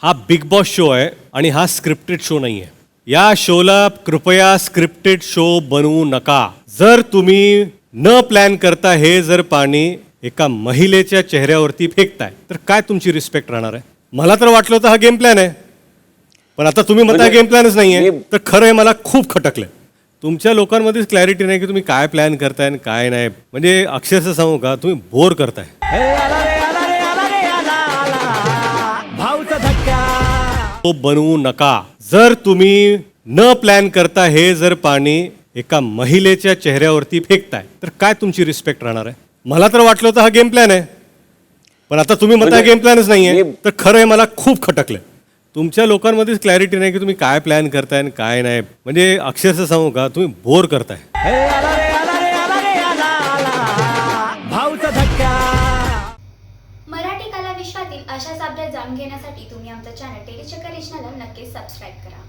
हा big boss show आहे आणि हा स्क्रिप्टेड शो नाही आहे. या शोला कृपया स्क्रिप्टेड शो बनवू नका. जर तुम्ही न प्लॅन करता हे जर पाणी एका महिलेच्या चेहऱ्यावरती फेकताय तर काय तुमची रिस्पेक्ट राहणार आहे? मला तर वाटलं होतं हा गेम प्लॅन आहे, पण आता तुम्ही म्हणता गेम प्लॅनच नाही आहे, तर खरं आहे मला खूप खटकलं. तुमच्या लोकांमध्येच क्लॅरिटी नाही की तुम्ही काय प्लॅन करताय आणि काय नाही. म्हणजे अक्षरशः सांगू का, तुम्ही बोर करताय. तो बनवू नका. जर तुम्ही न प्लॅन करता हे जर पाणी एका महिलेच्या चेहऱ्यावरती फेकताय तर काय तुमची रिस्पेक्ट राहणार आहे? मला तर वाटलं होतं हा गेम प्लॅन आहे, पण आता तुम्ही म्हणता गेम प्लॅनच नाही आहे, तर खरं आहे मला खूप खटकलं. तुमच्या लोकांमध्येच क्लॅरिटी नाही की तुम्ही काय प्लॅन करताय आणि काय नाही. म्हणजे अक्षरशः सांगू का, तुम्ही बोर करताय. मराठी कला विश्वातील अशाच अपडेट जाणून घेण्यासाठी तुम्ही आमचं चॅनल टेलीचक्कर रिजनला नक्कीच सबस्क्राईब करा.